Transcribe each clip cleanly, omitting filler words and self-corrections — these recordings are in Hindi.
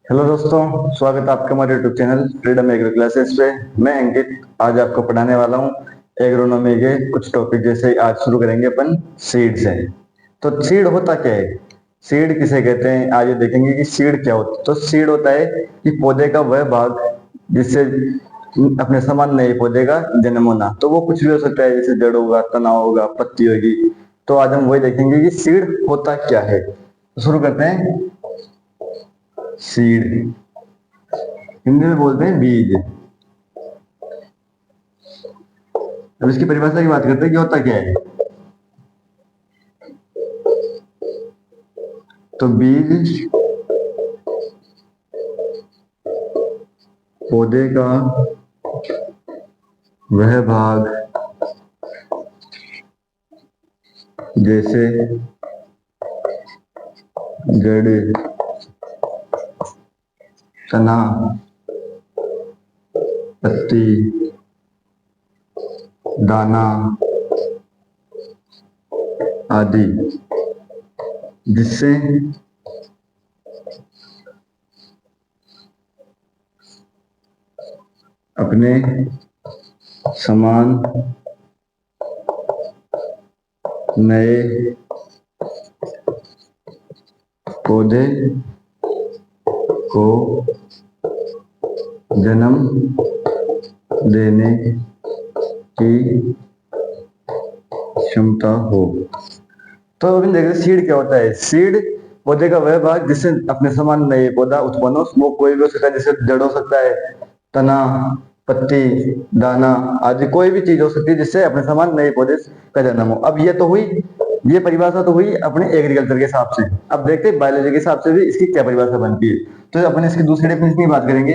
हेलो दोस्तों, स्वागत है आपका हमारे YouTube channel freedom agro classes पे। मैं अंकित आज आपको पढ़ाने वाला हूँ एग्रोनॉमी के कुछ टॉपिक। जैसे आज शुरू करेंगे अपन सीड से। तो सीड होता क्या है, सीड किसे कहते हैं, आज ये देखेंगे कि सीड क्या होता है। तो सीड होता है कि पौधे का वह भाग जिससे अपने समान नए पौधे का जन्म होना। तो वो कुछ भी हो सकता है, जैसे जड़ होगा, तना होगा, पत्ती होगी। तो आज हम वही देखेंगे कि सीड होता क्या है। तो शुरू करते हैं। सीड हिंदी में बोलते हैं बीज। अब इसकी परिभाषा की बात करते हैं कि होता क्या है। तो बीज पौधे का वह भाग जैसे जड़, तना, पत्ती, दाना आदि, जिससे अपने समान नए पौधे को जन्म देने की क्षमता हो। तो अभी देखते हैं सीड क्या होता है। सीड पौधे का वह भाग जिससे अपने समान नए पौधा उत्पन्न हो। वो कोई भी हो सकता है, जैसे जड़ हो सकता है, तना, पत्ती, दाना आदि कोई भी चीज हो सकती है जिससे अपने समान नए पौधे का जन्म हो। अब ये तो हुई, ये परिभाषा तो हुई अपने एग्रीकल्चर के हिसाब से। अब देखते हैं बायोलॉजी के हिसाब से भी इसकी क्या परिभाषा बनती है। तो अपन इसकी दूसरी डेफिनेशन की बात करेंगे।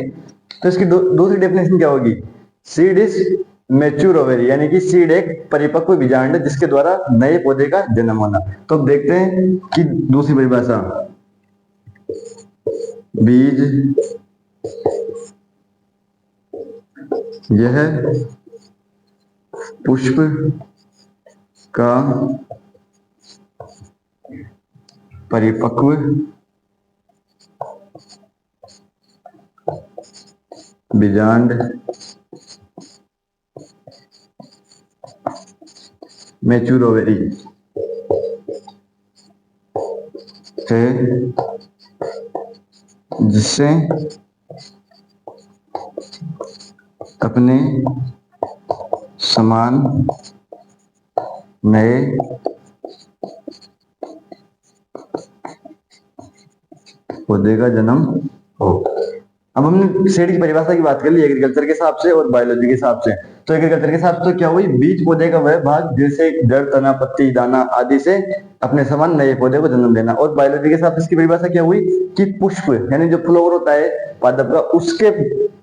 तो इसकी दूसरी डेफिनेशन क्या होगी। सीड इज मेच्योर ओवेरी, यानी कि सीड एक परिपक्व बीजांड जिसके द्वारा नए पौधे का जन्म होना। तो अब देखते हैं कि दूसरी परिभाषा। बीज यह पुष्प का परिपक्व बीजांड मैच्योर ओवेरी से, जिससे अपने समान नए पौधे का जन्म हो। अब हमने सीड की परिभाषा की बात कर ली एग्रीकल्चर के हिसाब से और बायोलॉजी के हिसाब से। तो एग्रीकल्चर के हिसाब से तो क्या हुई, बीज पौधे का वह भाग जैसे जड़, तना, पत्ती, दाना आदि से अपने समान नए पौधे को जन्म देना। और बायोलॉजी के हिसाब से इसकी परिभाषा क्या हुई कि पुष्प यानी जो फ्लावर होता है पादप का, उसके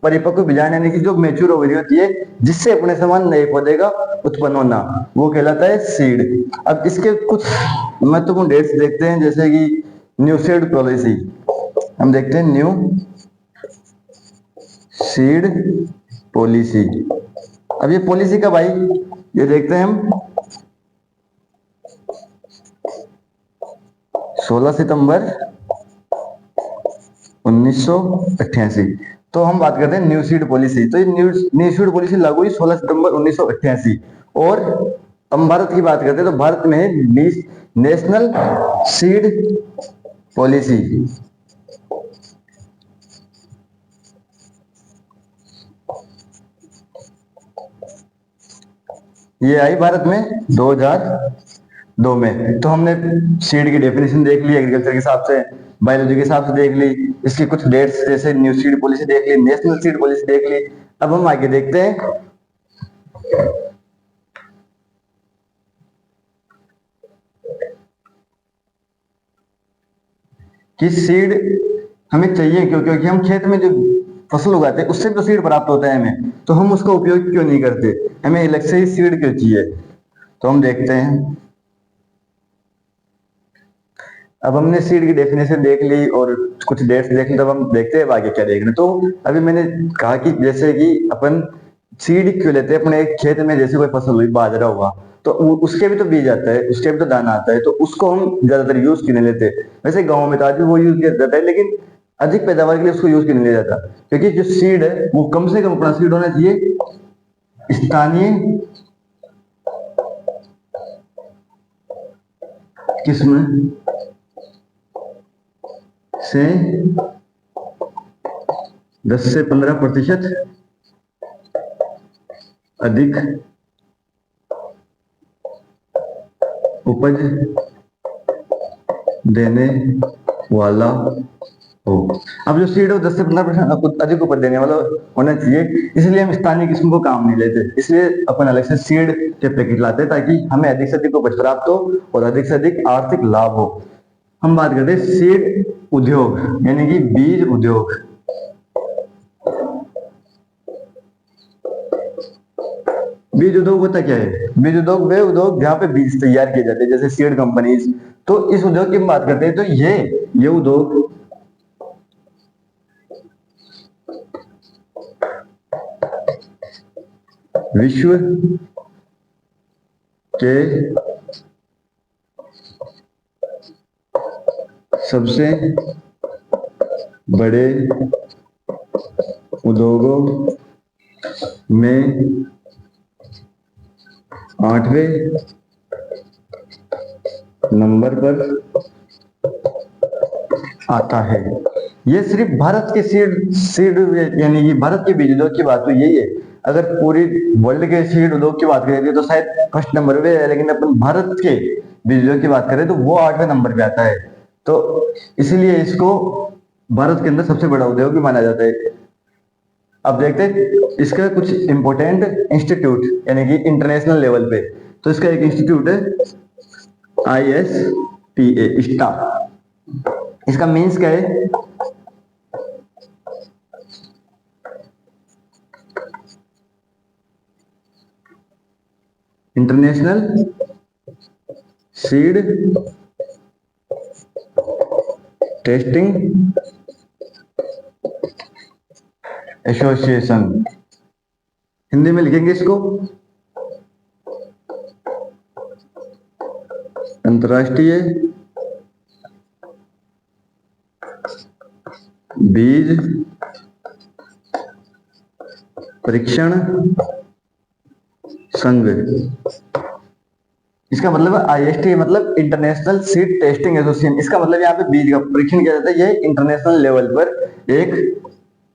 परिपक्व बीजांड यानी कि जो मेच्योर ओवरी होती है जिससे अपने समान नए पौधे का उत्पन्न होना, वो कहलाता है सीड। अब इसके कुछ महत्वपूर्ण डेट्स देखते हैं, जैसे कि न्यू सीड पॉलिसी। हम देखते हैं न्यू सीड पॉलिसी। अब ये पॉलिसी कब आई, ये देखते हैं हम। 16 सितंबर 1988। तो हम बात करते हैं न्यू सीड पॉलिसी। तो ये न्यू सीड पॉलिसी लागू हुई 16 सितंबर 1988। और हम भारत की बात करते हैं तो भारत में है नेशनल सीड पॉलिसी। ये आई भारत में 2002 में। तो हमने सीड की डेफिनेशन देख ली एग्रीकल्चर के हिसाब से, बायोलॉजी के हिसाब से देख ली, इसकी कुछ डेट्स जैसे न्यू सीड पॉलिसी देख ली, नेशनल सीड पॉलिसी देख ली। अब हम आगे देखते हैं कि सीड हमें चाहिए क्यों। क्योंकि हम खेत में जो फसल उगाते हैं उससे तो सीड प्राप्त होता है हमें, तो हम उसका उपयोग क्यों नहीं करते, हमें अलग से ही सीड क्यों चाहिए। तो हम देखते हैं। अब हमने सीड की डेफिनेशन देख ली और कुछ डेट्स देख ली, तब हम देखते हैं आगे क्या देखना। तो अभी मैंने कहा कि जैसे कि अपन सीड क्यों लेते हैं अपने खेत में, जैसे कोई फसल हुई, बाजरा हुआ, तो उसके भी तो बीज आता है, उसके भी तो दाना आता है, तो उसको हम ज्यादातर यूज क्यों नहीं लेते। वैसे गाँव में तो आज भी वो यूज किया जाता है, लेकिन अधिक पैदावार के लिए उसको यूज क्यों नहीं लिया जाता? क्योंकि जो सीड है वो कम से कम अपना सीड होना चाहिए स्थानीय किस्म से 10 से 15% अधिक उपज देने वाला हो। अब जो सीड है 10 से 15% अधिक उपज देने वाला होना चाहिए, इसलिए हम स्थानीय किस्म को काम नहीं लेते, इसलिए अपन अलग से सीड के पैकेट लाते हैं ताकि हमें अधिक से अधिक उपज प्राप्त हो और अधिक से अधिक आर्थिक लाभ हो। हम बात करते हैं सीड उद्योग यानी कि बीज उद्योग। बीज उद्योग होता क्या है? बीज उद्योग वे उद्योग जहां पे बीज तैयार किए जाते हैं, जैसे सीड कंपनीज। तो इस उद्योग की हम बात करते हैं तो ये उद्योग विश्व के सबसे बड़े उद्योगों में 8वें नंबर पर आता है। ये सिर्फ भारत के सीड यानी कि भारत के बीज उद्योग की बात तो यही है। अगर पूरी वर्ल्ड के सीड उद्योग की बात करें तो शायद फर्स्ट नंबर पे है, लेकिन अपन भारत के बीज उद्योग की बात करें तो वो 8वें नंबर पे आता है। तो इसलिए इसको भारत के अंदर सबसे बड़ा उद्योग भी माना जाता है। अब देखते हैं इसका कुछ इंपॉर्टेंट इंस्टीट्यूट यानी कि इंटरनेशनल लेवल पे। तो इसका एक इंस्टीट्यूट है ISTA स्टा। इसका मीन्स क्या है? International seed testing association. Hindi में लिखेंगे इसको अंतर्राष्ट्रीय बीज परीक्षण संघ। इसका मतलब ISTA मतलब इंटरनेशनल सीड टेस्टिंग एसोसिएशन। इसका मतलब यहाँ पे बीज का परीक्षण किया जाता है। ये इंटरनेशनल लेवल पर एक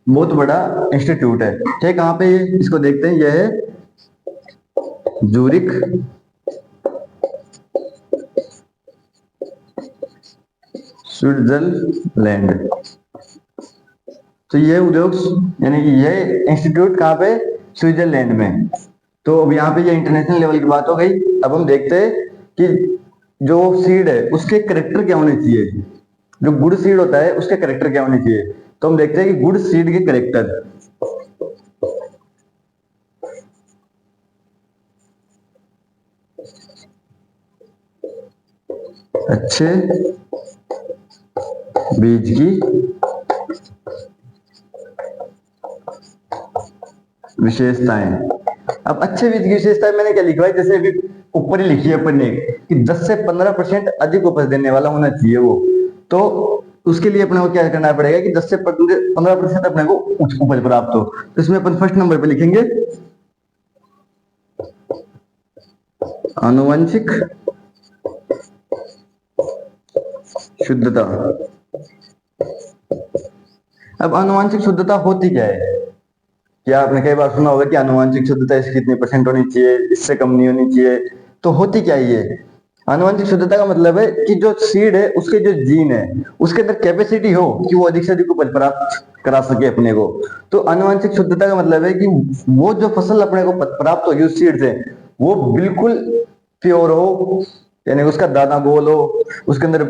बहुत बड़ा इंस्टीट्यूट है। ठीक, कहाँ पे ये इसको देखते हैं, यह है जूरिक स्विट्जरलैंड। तो ये उद्योग यानी कि ये इंस्टीट्यूट कहाँ पे? स्विट्जरलैंड में। तो अब यहाँ पे ये इंटरनेशनल लेवल की बात हो गई। अब हम देखते हैं कि जो सीड है उसके करेक्टर क्या होने चाहिए। जो गुड सीड होता है उसके करेक्टर क्या होने चाहिए। तो हम देखते हैं कि गुड सीड के करेक्टर अच्छे बीज की विशेषताएं। अब अच्छे बीज की विशेषताएं मैंने क्या लिखा है, जैसे अभी ऊपर ही लिखी है अपन ने कि 10 से 15% अधिक उपज देने वाला होना चाहिए वो। तो उसके लिए अपने को क्या करना पड़ेगा कि 10 से 15% अपने को उपज प्राप्त हो। तो इसमें अपन फर्स्ट नंबर पे लिखेंगे आनुवंशिक शुद्धता। अब आनुवंशिक शुद्धता होती क्या है? क्या आपने कई बार सुना होगा कि आनुवंशिक शुद्धता इसकी कितनी % होनी चाहिए, इससे कम नहीं होनी चाहिए। तो होती क्या है ये? आनुवंशिक शुद्धता का मतलब है कि जो सीड है उसके जो जीन है उसके अंदर कैपेसिटी हो कि वो अधिक से अधिक उपज प्राप्त करा सके अपने को। तो आनुवंशिक शुद्धता का मतलब है कि वो जो फसल अपने को प्राप्त होगी उस सीड से वो बिल्कुल प्योर हो, यानी उसका दाना गोल हो, उसके अंदर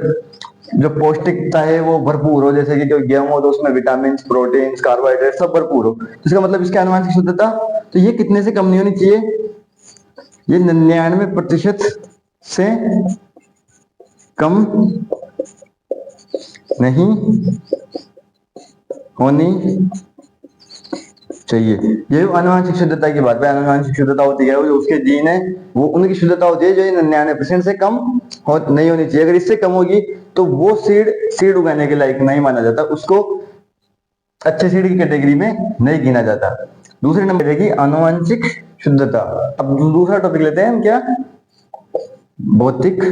जो पौष्टिकता है वो भरपूर हो, जैसे कि कोई गेहूं हो तो उसमें विटामिन, प्रोटीन, कार्बोहाइड्रेट सब भरपूर हो। तो इसका मतलब इसकी आनुवंशिक शुद्धता तो ये कितने से कम नहीं होनी चाहिए? ये 99% से कम नहीं होनी चाहिए। ये आनुवंशिक शुद्धता की बात है। आनुवंशिक शुद्धता होती है जो उसके जीन है वो उनकी शुद्धता होती है जो 99% से कम नहीं होनी चाहिए। अगर इससे कम होगी तो वो सीड उगाने के लायक नहीं माना जाता, उसको अच्छे सीड की कैटेगरी में नहीं गिना जाता। दूसरे नंबर रहेगी आनुवंशिक शुद्धता। अब दूसरा टॉपिक लेते हैं हम, क्या, भौतिक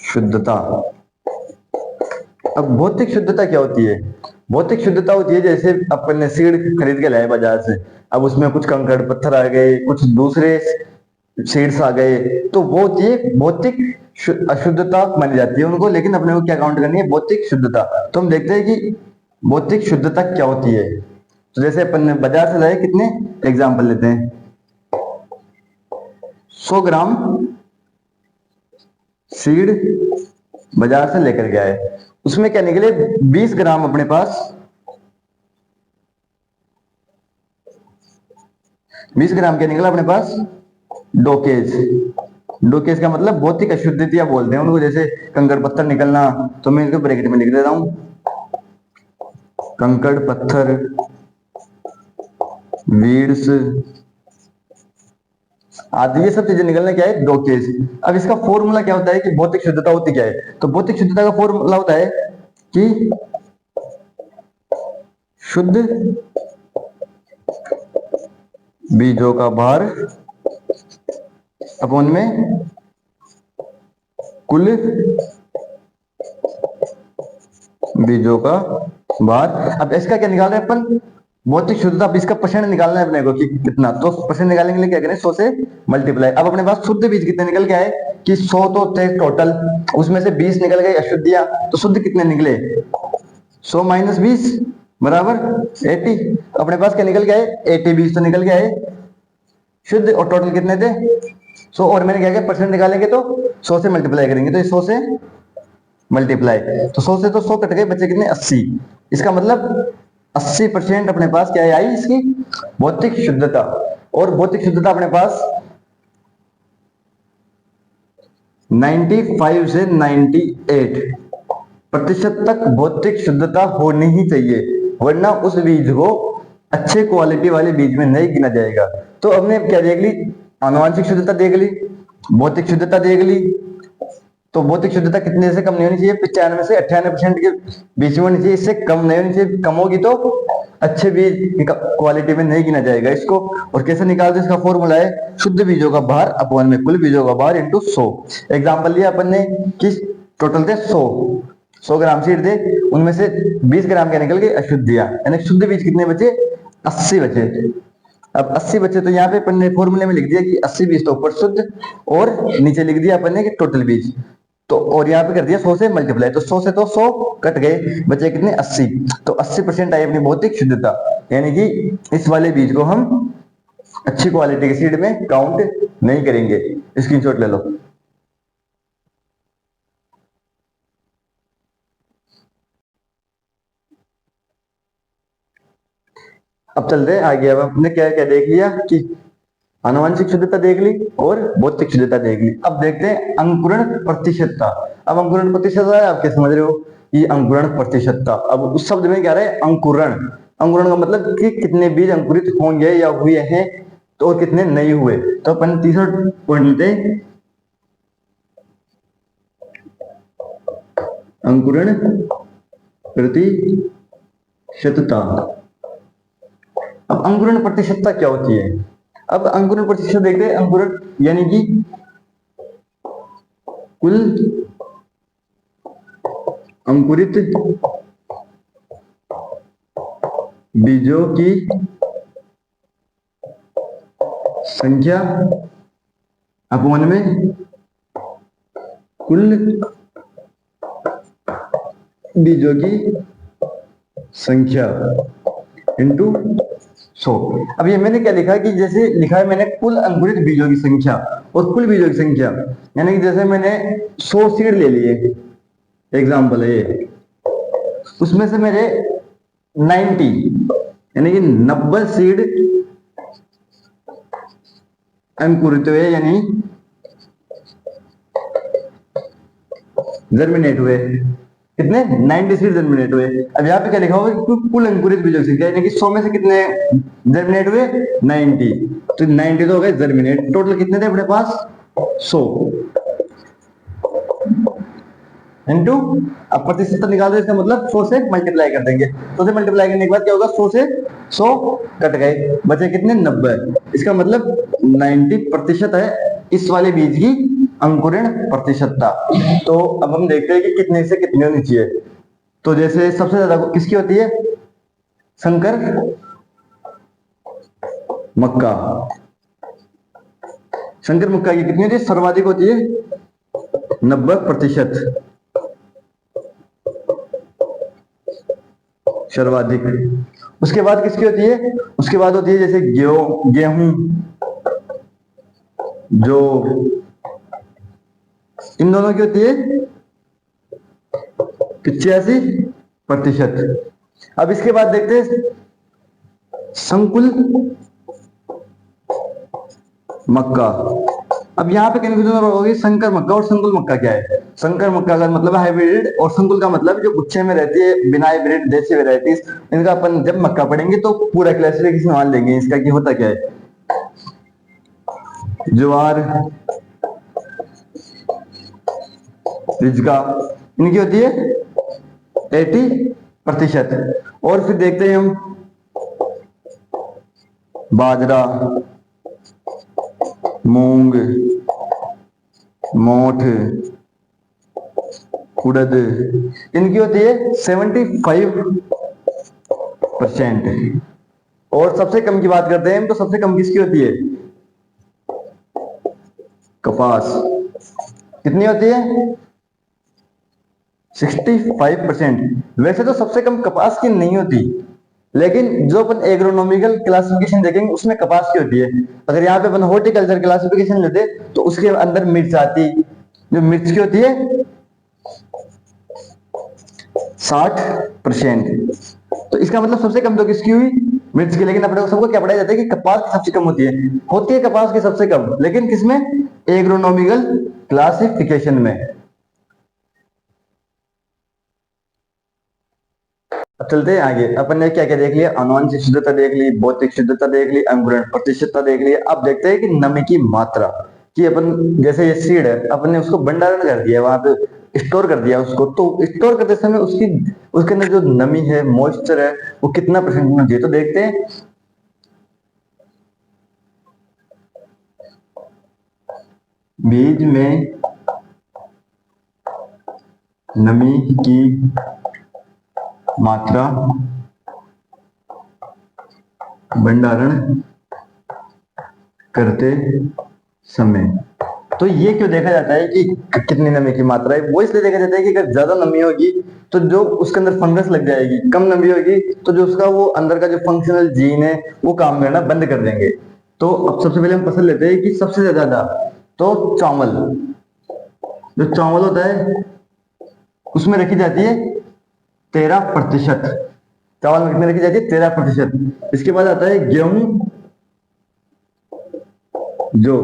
शुद्धता। अब भौतिक शुद्धता क्या होती है? भौतिक शुद्धता होती है जैसे अपन ने सीड खरीद के लाए बाजार से, अब उसमें कुछ कंकड़ पत्थर आ गए, कुछ दूसरे सीड्स आ गए, तो वो होती है भौतिक अशुद्धता मानी जाती है उनको, लेकिन अपने को क्या काउंट करनी है? भौतिक शुद्धता। तो हम देखते हैं कि भौतिक शुद्धता क्या होती है। तो जैसे अपन ने बाजार से लाए, कितने एग्जाम्पल लेते हैं, 100 ग्राम सीड बाजार से लेकर गया है, उसमें क्या निकले 20 ग्राम अपने पास, 20 ग्राम क्या निकला अपने पास? डोकेज। डोकेज का मतलब भौतिक अशुद्धियां बोलते हैं उनको, जैसे कंकड़ पत्थर निकलना, तो मैं इनको ब्रैकेट में लिख देता हूं, कंकड़ पत्थर, वीड्स आदि, ये सब चीजें निकलना क्या है? डोकेज। अब इसका फॉर्मूला क्या होता है कि भौतिक शुद्धता होती क्या है? तो भौतिक शुद्धता का फॉर्मूला होता है कि शुद्ध बीजों का भार अपॉन में कुल बीजों का भार। अब इसका क्या निकाल रहे हैं अपन? भौतिक शुद्धता। अब इसका परसेंट निकालना है अपने को कि कितना, तो परसेंट निकालने के लिए क्या करें? 100 से मल्टीप्लाई। अब अपने पास शुद्ध बीज कितने निकल के आए कि 100 तो थे टोटल, उसमें से 20 निकल गए अशुद्धियां, तो शुद्ध कितने निकले? 100 माइनस 20 बराबर 80। अपने पास क्या निकल के आए? 80 बीज तो निकल के आए शुद्ध, और टोटल कितने थे? 100। और मैंने क्या किया? परसेंट निकालेंगे तो 100 से मल्टीप्लाई करेंगे, तो 100 से मल्टीप्लाई, तो 100 से तो 100 कट गए, बचे कितने? 80। इसका मतलब 80% अपने पास क्या आई? इसकी भौतिक शुद्धता। और भौतिक शुद्धता अपने पास 95 से 98% तक भौतिक शुद्धता होनी ही चाहिए, वरना उस बीज को अच्छे क्वालिटी वाले बीज में नहीं गिना जाएगा। तो हमने क्या देख ली? आनुवांशिक शुद्धता देख ली, भौतिक शुद्धता देख ली। तो भौतिक शुद्धता कितने से कम नहीं होनी चाहिए? 95 से 98% के बीच में होनी चाहिए, इससे कम नहीं होनी चाहिए। कम होगी तो अच्छे बीज क्वालिटी में नहीं गिना जाएगा इसको। और कैसे निकालते हैं? इसका फॉर्मूला है शुद्ध बीजों का भार अपॉन में कुल बीजों का भार इंटू 100। एग्जाम्पल लिया अपन ने कि टोटल थे 100 ग्राम सीड थे, उनमें से 20 ग्राम क्या निकल गए? अशुद्धियां, यानी शुद्ध बीज कितने बचे? 80 बचे। अब 80 बचे तो यहाँ पे अपन ने फॉर्मूले में लिख दिया कि 80 बीज तो ऊपर शुद्ध, और नीचे लिख दिया अपन ने कि टोटल बीज, तो और यहाँ पे कर दिया 100 से मल्टीप्लाई, तो 100 से तो 100 कट गए, बचे कितने? 80। तो 80% आई अपनी भौतिक शुद्धता, यानी कि इस वाले बीज को हम अच्छी क्वालिटी के सीड में काउंट नहीं करेंगे। स्क्रीनशॉट ले लो। अब चलते हैं आगे। अब आपने क्या क्या देख लिया कि आनुवंशिक शुद्धता देख ली और भौतिक शुद्धता देख ली। अब देखते हैं अंकुरण प्रतिशतता। अब अंकुरण प्रतिशतता है, आप क्या समझ रहे हो? ये अंकुरण प्रतिशतता। अब उस शब्द में क्या रहा है? अंकुरण। अंकुरण का मतलब कि कितने बीज अंकुरित होंगे या हुए हैं, तो और कितने नहीं हुए। तो अपन तीसरा पॉइंट लेते हैं, अंकुरण प्रतिशतता। अब अंकुरण प्रतिशतता क्या होती है? अब अंकुरण प्रतिशत देखते हैं। अंकुरण यानी कि कुल अंकुरित बीजों की संख्या अपॉन में कुल बीजों की संख्या इंटू 100। अब ये मैंने क्या लिखा कि जैसे लिखा है मैंने कुल अंकुरित बीजों की संख्या और कुल बीजों की संख्या, यानी कि जैसे मैंने 100 सीड ले लिए, एग्जाम्पल है ये, उसमें से मेरे 90 यानी कि 90 सीड अंकुरित हुए, यानी जर्मिनेट हुए। कितने? 90 सीड जर्मिनेट हुए। अब यहाँ पे क्या लिखा होगा कि कुल अंकुरित बीजों की संख्या, यानी कि 100 में से कितने जर्मिनेट हुए? 90। तो 90 तो हो गए जर्मिनेट। टोटल कितने थे अपने पास? 100। इंटू, अब प्रतिशत निकाल दो, इसका मतलब 100 से मल्टीप्लाई कर देंगे। 100 से मल्टीप्लाई करने के बाद क्या होगा, 100 से 100 कट गए, बचे कितने, 90। इसका मतलब 90% है इस वाले बीज की अंकुरण प्रतिशतता। तो अब हम देखते हैं कि कितने से कितने होनी चाहिए। तो जैसे सबसे ज्यादा किसकी होती है, संकर मक्का। संकर मक्का की कितनी होती है, सर्वाधिक होती है 90%, सर्वाधिक। उसके बाद किसकी होती है, उसके बाद होती है जैसे गेहूं, जो इन दोनों की होती है 85%। अब इसके बाद देखते हैं संकुल मक्का। अब यहाँ पे कंफ्यूजन होगी, संकर मक्का और संकुल मक्का क्या है। संकर मक्का का मतलब है हाइब्रिड, और संकुल का मतलब जो गुच्छे में रहती है बिना हाइब्रिड देसी वेराइटीज। इनका अपन जब मक्का पढ़ेंगे तो पूरा क्लासिफिकेशन मान लेंगे इसका कि होता क्या है। ज्वार, रिजका, इनकी होती है 80%। और फिर देखते हैं हम बाजरा, मूंग, मोठ, उड़द, इनकी होती है 75%। और सबसे कम की बात करते हैं तो सबसे कम किसकी होती है, कपास। कितनी होती है, 65%। वैसे तो सबसे कम कपास की नहीं होती, लेकिन जो अपन एग्रोनॉमिकल क्लासिफिकेशन देखेंगे उसमें कपास की होती है। अगर यहाँ पे अपन हॉर्टिकल्चर क्लासिफिकेशन लेते तो उसके अंदर मिर्च आती, जो मिर्च की होती है 60%। तो इसका मतलब सबसे कम तो किसकी हुई, मिर्च की। लेकिन अपने को सबको क्या पढ़ाया जाता है कि कपास की सबसे कम होती है कपास की सबसे कम, लेकिन किसमें, एग्रोनॉमिकल क्लासिफिकेशन में। अब चलते हैं आगे। अपन ने क्या क्या देख लिया, अनुवांशिक शुद्धता देख ली, भौतिक शुद्धता देख ली, अंकुरण प्रतिशतता देख ली। अब देखते हैं कि नमी की मात्रा, कि अपन जैसे ये सीड है, अपन ने उसको भंडारण कर दिया, वहां पे स्टोर कर दिया उसको, तो स्टोर करते समय उसकी उसके अंदर जो नमी है, मॉइस्चर है, वो कितना परसेंट होना चाहिए। तो देखते हैं, बीज में नमी की मात्रा भंडारण करते समय। तो ये क्यों देखा जाता है कि कितनी नमी की मात्रा है, वो इसलिए देखा जाता है कि अगर ज्यादा नमी होगी तो जो उसके अंदर फंगस लग जाएगी, कम नमी होगी तो जो उसका वो अंदर का जो फंक्शनल जीन है वो काम करना बंद कर देंगे। तो अब सबसे पहले हम पसंद लेते हैं कि सबसे ज्यादा तो चावल, जो चावल होता है उसमें रखी जाती है 13%। चावल में कितने रखी जाती है, 13%। इसके बाद आता है गेहूं, जो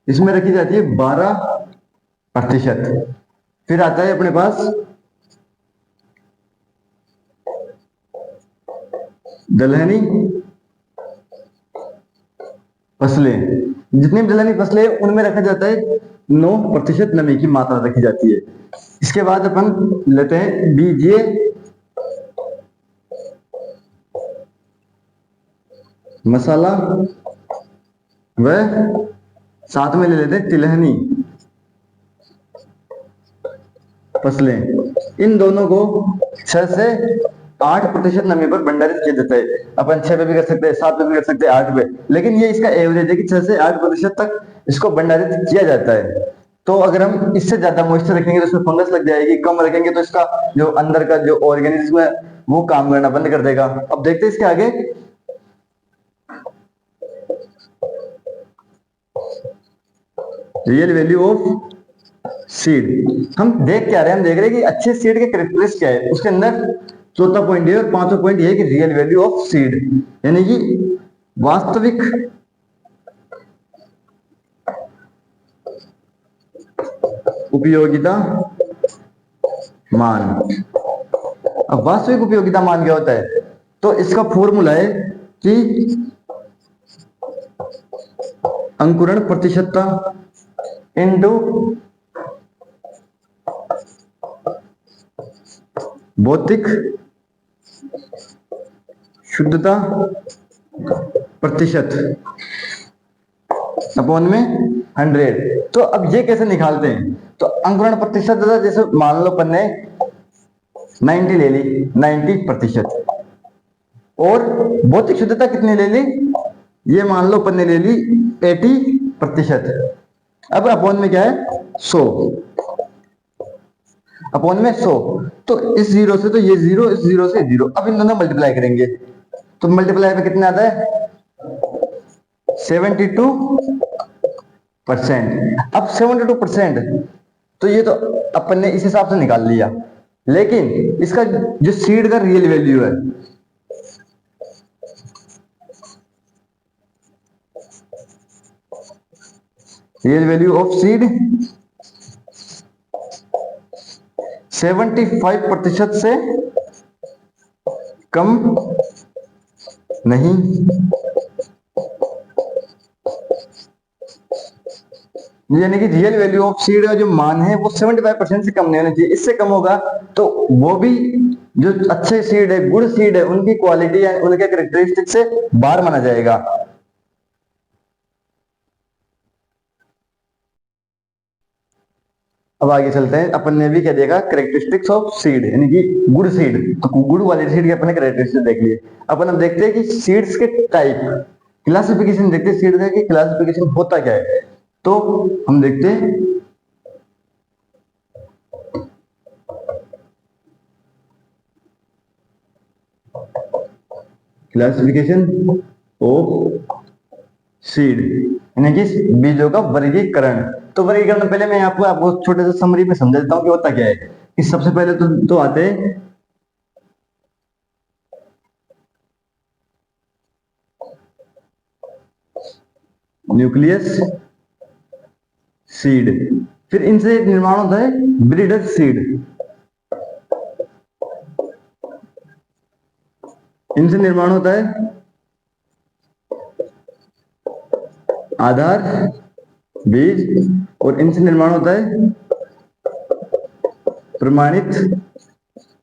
इसमें रखी जाती है 12%। फिर आता है अपने पास दलहनी फसलें, जितनी भी दलहनी फसलें उनमें रखा जाता है 9% नमी की मात्रा रखी जाती है। इसके बाद अपन लेते हैं बीजीय मसाला, व साथ में ले लेते हैं तिलहनी फसलें। इन दोनों को 6 से 8% नमी पर भंडारित किया जाता है। अपन 6 पे भी कर सकते हैं, 7 पे भी कर सकते हैं, 8 पे, लेकिन ये इसका एवरेज है कि 6 से 8% तक इसको भंडारित किया जाता है। तो अगर हम इससे ज्यादा मॉइस्चर रखेंगे तो इसमें फंगस लग जाएगी, कम रखेंगे तो इसका जो अंदर का जो ऑर्गेनिज्म है वो काम करना बंद कर देगा। अब देखते हैं इसके आगे, रियल वैल्यू ऑफ सीड। हम देख क्या रहे हैं, हम देख रहे हैं कि अच्छे सीड के कैरेक्टरिस्टिक क्या है। उसके अंदर चौथा पॉइंट है और पांचवा पॉइंट ये है कि रियल वैल्यू ऑफ सीड, यानी कि वास्तविक उपयोगिता मान। अब वास्तविक उपयोगिता मान क्या होता है, तो इसका फॉर्मूला है कि अंकुरण प्रतिशतता इंटू भौतिक शुद्धता प्रतिशत अपॉन में 100। तो अब ये कैसे निकालते हैं? तो अंकुरण प्रतिशत, जैसे मान लो अपन ने 90 ले ली, 90%, और भौतिक शुद्धता कितनी ले ली? ये मान लो अपन ने ले ली 80%। अब अपॉन में क्या है? 100, अपॉन में 100। तो इस जीरो से तो ये जीरो, इस जीरो से जीरो, अब इन दोनों मल्टीप्लाई करेंगे तो मल्टीप्लाई पे कितना आता है? 72%। अब 72%, तो ये तो अपन ने इस हिसाब से निकाल लिया, लेकिन इसका जो सीड का रियल वैल्यू है, रियल वैल्यू ऑफ सीड 75% से कम नहीं। यानी कि रियल वैल्यू ऑफ सीड का जो मान है वो 75% से कम नहीं होना चाहिए। इससे कम होगा तो वो भी जो अच्छे सीड है, गुड सीड है, उनकी क्वालिटी या उनके कैरेक्टरिस्टिक से बाहर माना जाएगा। अब आगे चलते हैं। अपन ने भी क्या देखा? कैरेक्टरिस्टिक्स ऑफ सीड, यानी कि गुड सीड। तो गुड वाले सीड के अपन ने कैरेक्टरिस्टिक्स देख लिए। अपन अब देखते हैं कि सीड्स के टाइप, क्लासिफिकेशन देखते हैं सीड का कि क्लासिफिकेशन होता क्या है। तो हम देखते हैं क्लासिफिकेशन ऑफ सीड, यानी कि बीजों का वर्गीकरण। तो वर्गीकरण पहले मैं आपको छोटे से समरी में समझा देता हूँ कि होता क्या है। कि सबसे पहले तो आते हैं न्यूक्लियस सीड, फिर इनसे निर्माण होता है ब्रीडर सीड, इनसे निर्माण होता है आधार बीज, और इनसे निर्माण होता है प्रमाणित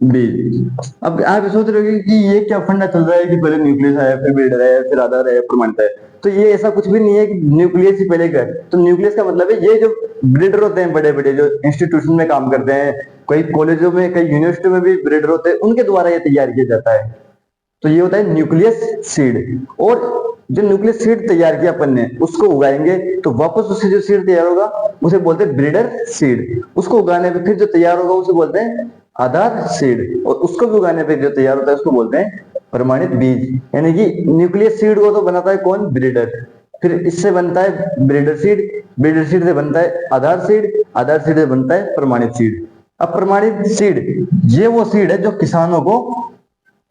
बीज। अब आप सोच रहे हो कि ये क्या फंडा चल रहा है कि पहले न्यूक्लियस आया, फिर ब्रीडर आया, फिर आधार आया, प्रमाणित आया। तो ये ऐसा कुछ भी नहीं है कि न्यूक्लियस ही पहले का। तो न्यूक्लियस का मतलब है ये जो ब्रीडर होते हैं, बड़े बड़े जो इंस्टीट्यूशन में काम करते हैं, कई कॉलेजों में, कई यूनिवर्सिटी में भी ब्रीडर होते हैं, उनके द्वारा ये तैयार किया जाता है। तो ये होता है न्यूक्लियस सीड। और जो न्यूक्लियस सीड तैयार किया अपन ने, उसको उगाएंगे तो वापस उससे जो सीड तैयार होगा उसे बोलते हैं ब्रीडर सीड। उसको उगाने पे फिर जो तैयार होगा उसे बोलते हैं आधार सीड, और उसको भी उगाने पे जो तैयार होता है उसको बोलते हैं प्रमाणित बीज। यानी कि न्यूक्लियस सीड को तो बनाता है कौन? ब्रीडर। फिर इससे बनता है ब्रीडर सीड, ब्रीडर सीड से बनता है आधार सीड, आधार सीड से बनता है प्रमाणित सीड। अब प्रमाणित सीड ये वो सीड है जो किसानों को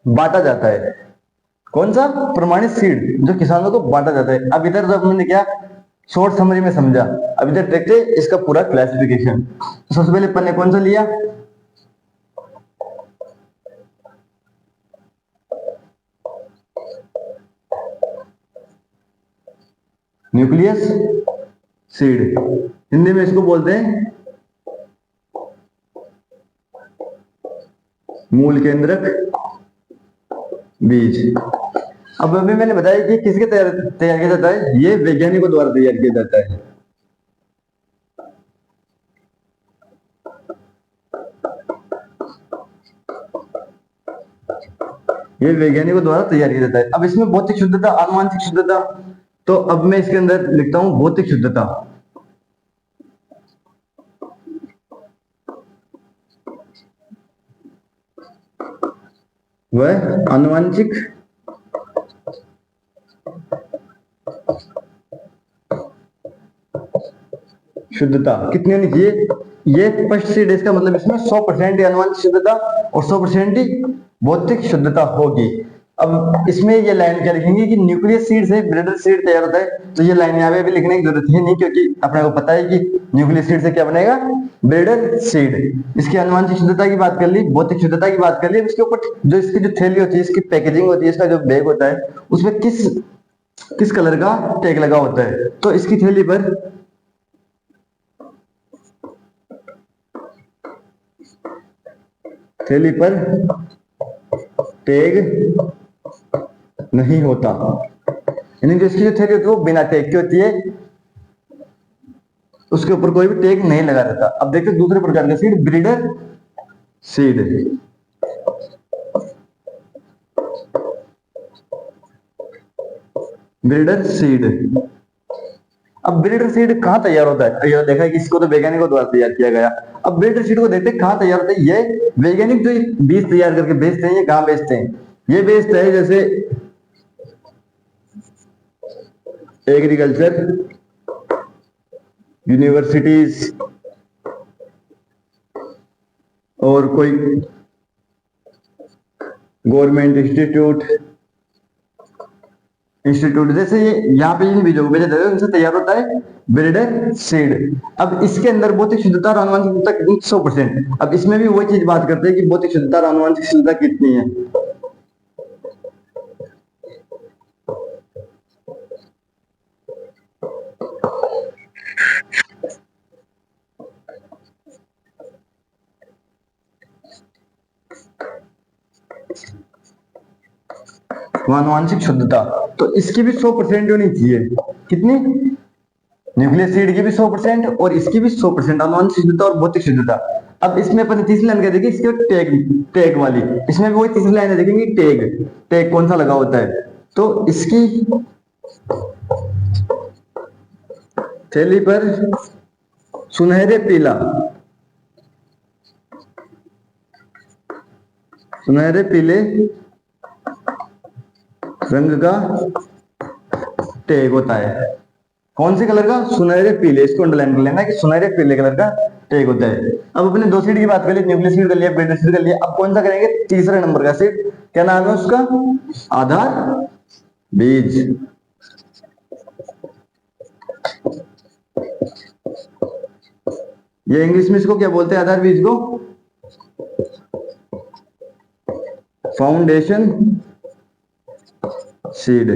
बांटा जाता है। कौन सा? प्रमाणित सीड जो किसानों को बांटा जाता है। अब इधर तो हमने क्या शॉर्ट समरी में समझा, अब इधर देखते हैं इसका पूरा क्लासिफिकेशन। तो सबसे पहले अपन ने कौन सा लिया? न्यूक्लियस सीड, हिंदी में इसको बोलते हैं मूल केंद्रक बीज। अब अभी मैंने बताया कि किसके तैयार किया जाता है? ये वैज्ञानिकों द्वारा तैयार किया जाता है। ये वैज्ञानिकों द्वारा तैयार किया जाता है। अब इसमें भौतिक शुद्धता, आनुवांशिक शुद्धता, तो अब मैं इसके अंदर लिखता हूं भौतिक शुद्धता। वह आनुवांशिक शुद्धता कितनी होनी चाहिए? ये फर्स्ट सीड, इसका मतलब इसमें 100% आनुवांशिक शुद्धता और 100% ही भौतिक शुद्धता होगी। अब इसमें ये लाइन क्या लिखेंगे कि न्यूक्लियस सीड से ब्रीडर सीड तैयार होता है। तो ये लाइन यहाँ पे भी लिखने की जरूरत है नहीं, क्योंकि अपने को पता है कि न्यूक्लियस सीड से क्या बनेगा? Breeder seed. इसकी आनुवांशिक शुद्धता की बात कर ली, भौतिक शुद्धता की बात कर ली। इसके ऊपर जो इसकी जो थैली होती है, इसकी पैकेजिंग होती है, इसका जो बैग होता है, उसमें किस किस कलर का टैग लगा होता है। तो इसकी थैली पर थैली पर टैग नहीं होता, यानी जो इसकी जो थैली होती है वो बिना टैग की होती है, उसके ऊपर कोई भी टैग नहीं लगा रहता। अब देखते हैं दूसरे प्रकार का seed, breeder seed. Breeder seed, अब ब्रीडर सीड कहाँ तैयार होता है, ये देखा है कि इसको तो वैज्ञानिकों द्वारा तैयार किया गया। अब ब्रीडर सीड को देखते हैं कहाँ तैयार होता है। ये वैज्ञानिक जो बीज तैयार करके बेचते हैं, ये कहाँ बेचते हैं, ये बेचते हैं जैसे एग्रीकल्चर यूनिवर्सिटीज और कोई गवर्नमेंट इंस्टीट्यूट जैसे ये यहाँ पे इन बीजों को बेचा जाता है, इनसे तैयार होता है ब्रीडर सीड। अब इसके अंदर भौतिक शुद्धता और आनुवंशिक शुद्धता कितनी, 100%। अब इसमें भी वही चीज बात करते हैं कि भौतिक शुद्धता और आनुवंशिक शुद्धता कितनी है। आनुवंशिक शुद्धता तो इसकी भी 100% होनी चाहिए। कितनी, न्यूक्लियस सीड की भी 100% और इसकी भी 100% आनुवंशिक शुद्धता और भौतिक शुद्धता। अब इसमें अपन तीसरी लाइन कह देंगे इसके टैग, टैग वाली, इसमें भी वही तीसरी लाइन देखेंगे टैग, टैग कौन सा लगा होता है। तो इसकी थैली पर सुनहरे पीला, सुनहरे पीले रंग का टैग होता है। कौन से कलर का, सुनहरे पीले, इसको अंडरलाइन कर लेना कि सुनहरे पीले कलर का टैग होता है। अब अपने दो सीड की बात कर ली, न्यूक्लियस सीड कर लिया, ब्रीडर सीड कर लिया। अब कौन सा करेंगे, तीसरे नंबर का सीड, क्या नाम है उसका, आधार बीज। ये इंग्लिश में इसको क्या बोलते हैं, आधार बीज को फाउंडेशन सीड।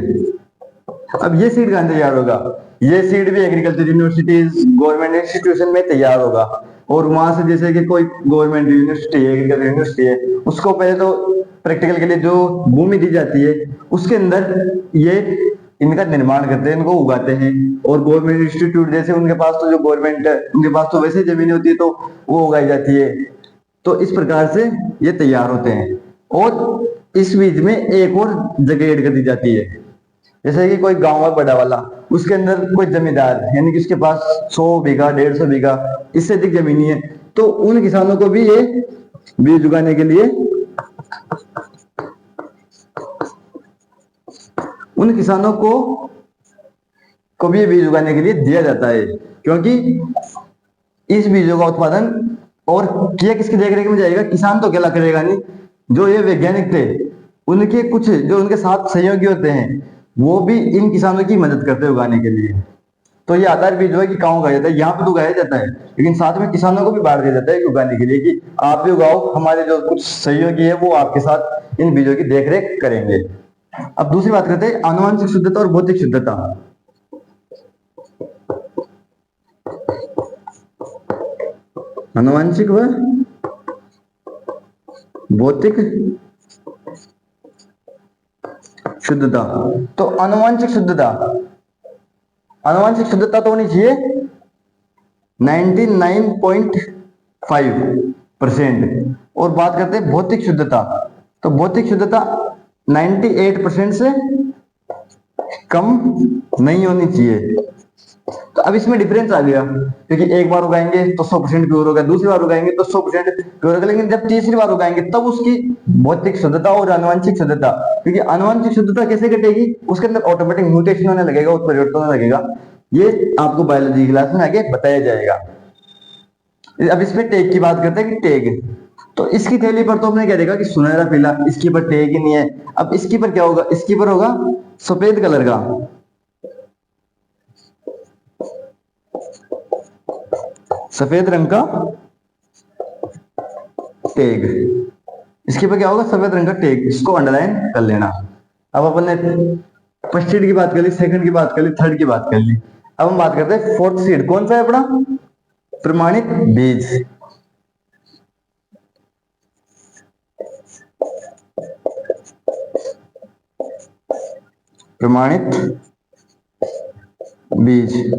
अब ये सीड कहां तैयार होगा, ये सीड भी एग्रीकल्चर यूनिवर्सिटीज गवर्नमेंट इंस्टीट्यूशन में तैयार होगा। और वहां से जैसे कि कोई गवर्नमेंट यूनिवर्सिटी है, एग्रीकल्चर यूनिवर्सिटी है, उसको पहले तो प्रैक्टिकल के लिए जो भूमि दी जाती है उसके अंदर ये इनका निर्माण करते हैं, इनको उगाते हैं। और गवर्नमेंट इंस्टीट्यूट जैसे उनके पास तो जो गवर्नमेंट है उनके पास तो वैसे जमीन होती है तो वो उगाई जाती है। तो इस प्रकार से ये तैयार होते हैं। और इस बीज में एक और जगह ऐड कर दी जाती है, जैसे कि कोई गांव है बड़ा वाला, उसके अंदर कोई जमींदार यानी कि उसके पास 100 बीघा 150 बीघा इससे अधिक जमीन है, तो उन किसानों को भी ये बीज उगाने के लिए, उन किसानों को भी ये बीज उगाने के लिए दिया जाता है। क्योंकि इस बीजों का उत्पादन और किया किसकी देखरेख में जाएगा, किसान तो अकेला करेगा नहीं, जो ये वैज्ञानिक थे उनके कुछ जो उनके साथ सहयोगी होते हैं वो भी इन किसानों की मदद करते हैं उगाने के लिए। तो ये आधार बीज जो है कि कहाँ उगाया जाता है, यहाँ पे तो उगाया जाता है, लेकिन साथ में किसानों को भी बांट दिया जाता है कि उगाने के लिए कि आप भी उगाओ, हमारे जो कुछ सहयोगी है वो आपके साथ इन बीजों की देखरेख करेंगे। अब दूसरी बात करते हैं आनुवंशिक शुद्धता और भौतिक शुद्धता। आनुवंशिक व भौतिक शुद्धता। तो आनुवंशिक शुद्धता, आनुवंशिक शुद्धता तो होनी चाहिए 99.5%। और बात करते हैं भौतिक शुद्धता, तो भौतिक शुद्धता 98% से कम नहीं होनी चाहिए। तो अब इसमें डिफरेंस आ गया, क्योंकि एक बार उगाएंगे तो 100% प्योर होगा, दूसरी बार उगाएंगे तो 100% प्योर होगा, लेकिन जब तीसरी बार उगाएंगे तब उसकी भौतिक शुद्धता और आनुवंशिक शुद्धता, क्योंकि आनुवंशिक शुद्धता कैसे घटेगी, उसके अंदर ऑटोमेटिक म्यूटेशन होने लगेगा, उत्परिवर्तन होने लगेगा। ये आपको बायोलॉजी क्लास में आगे बताया जाएगा। अब इसमें टैग की बात करते हैं कि टैग, तो इसकी थैली पर तो हमने क्या देखा कि सुनहरा पीला, इसकी पर टैग ही नहीं है। अब इसकी पर क्या होगा, इसकी पर होगा सफेद कलर का, सफेद रंग का टैग, इसके पर क्या होगा, सफेद रंग का टैग, इसको अंडरलाइन कर लेना। अब अपन ने फर्स्ट सीड की बात कर ली, सेकंड की बात कर ली, थर्ड की बात कर ली। अब हम बात करते हैं फोर्थ सीड, कौन सा है अपना, प्रमाणित बीज। प्रमाणित बीज।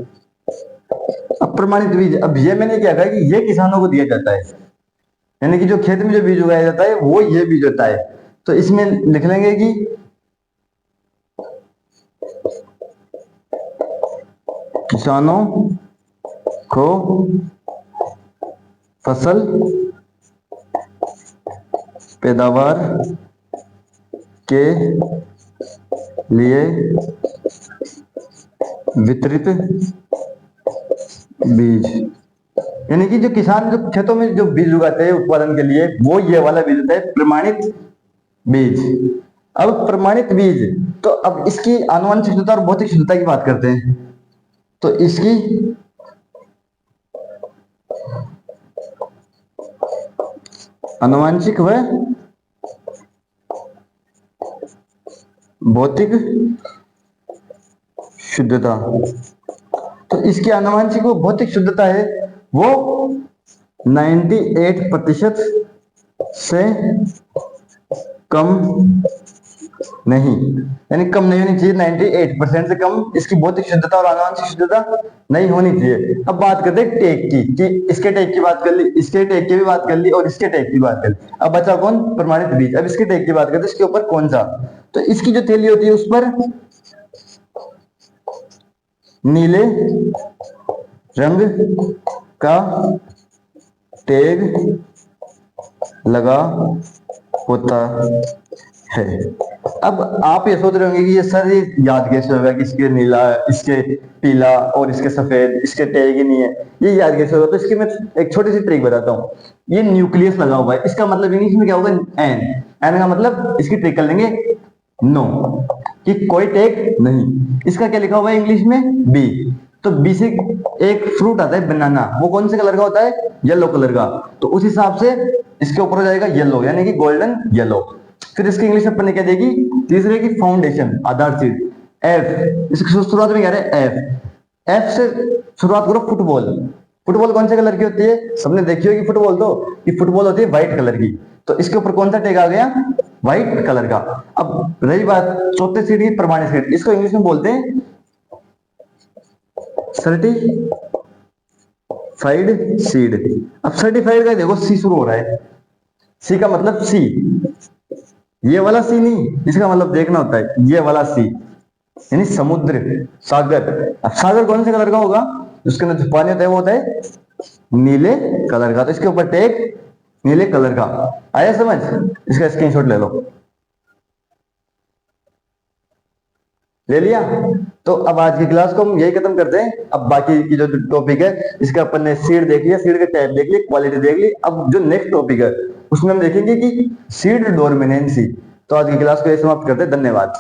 अब प्रमाणित बीज, अब ये मैंने क्या कहा कि ये किसानों को दिया जाता है, यानी कि जो खेत में जो बीज उगाया जाता है वो ये बीज होता है। तो इसमें लिख लेंगे कि किसानों को फसल पैदावार के लिए वितरित बीज, यानी कि जो किसान जो खेतों में जो बीज उगाते हैं उत्पादन के लिए वो ये वाला बीज होता है प्रमाणित बीज। अब प्रमाणित बीज, तो अब इसकी आनुवंशिक शुद्धता और भौतिक शुद्धता की बात करते हैं। तो इसकी आनुवंशिक व भौतिक शुद्धता, तो इसकी आनुवंशिक व भौतिक शुद्धता है वो 98% से कम नहीं, यानी कम नहीं होनी चाहिए, 98% से कम इसकी भौतिक शुद्धता और आनुवंशिक शुद्धता नहीं होनी चाहिए। अब बात करते हैं टेक की, कि इसके टेक की बात कर ली, इसके टेक की भी बात कर ली और इसके टेक की बात कर ली। अब बचा कौन? प्रमाणित बीज। अब इसके टेक की बात करते हैं, इसके ऊपर कौन सा? तो इसकी जो थैली होती है उस पर नीले रंग का टैग लगा होता है। अब आप ये सोच रहे होंगे कि ये सर ये याद कैसे होगा कि इसके नीला, इसके पीला और इसके सफेद, इसके टैग ही नहीं है, ये याद कैसे होगा? तो इसकी मैं एक छोटी सी ट्रिक बताता हूँ। ये न्यूक्लियस लगा हुआ है, इसका मतलब इंग्लिश में क्या होगा? एन। एन का मतलब इसकी ट्रिक कर लेंगे नो, कि कोई टैग नहीं। इसका क्या लिखा हुआ है इंग्लिश में? बी। तो बी से एक फ्रूट आता है बनाना, वो कौन से कलर का होता है? येलो कलर का। तो उस हिसाब से इसके ऊपर हो जाएगा येलो, यानी कि गोल्डन येलो। फिर इसकी इंग्लिश अपन ने क्या देगी? तीसरे की फाउंडेशन, आधार चीज। एफ, इसकी शुरुआत में क्या है? एफ। एफ से शुरुआत करो फुटबॉल। फुटबॉल कौन से कलर की होती है? सबने देखी होगी फुटबॉल, तो कि फुटबॉल होती है व्हाइट कलर की। तो इसके ऊपर कौन सा टैग आ गया? व्हाइट कलर का। अब रही बात चौथे सीड की, प्रमाणित सीड। इसको इंग्लिश में बोलते हैं सर्टिफाइड सीड। अब सर्टिफाइड का देखो सी शुरू हो रहा है, सी का मतलब सी, ये वाला सी नहीं, इसका मतलब देखना होता है ये वाला सी, यानी समुद्र, सागर। अब सागर कौन से कलर का होगा? उसके अंदर जो पानी होता है वो होता है नीले कलर का। तो इसके ऊपर टैग नीले कलर का। आया समझ? इसका स्क्रीनशॉट ले लो। ले लिया? तो अब आज की क्लास को हम यही खत्म करते हैं। अब बाकी की जो टॉपिक है इसका अपन ने सीड देख लिया, सीड के टाइप देख लिया, क्वालिटी देख ली। अब जो नेक्स्ट टॉपिक है उसमें हम देखेंगे कि सीड डोमिनेंसी। तो आज की क्लास को यही समाप्त करते हैं। धन्यवाद।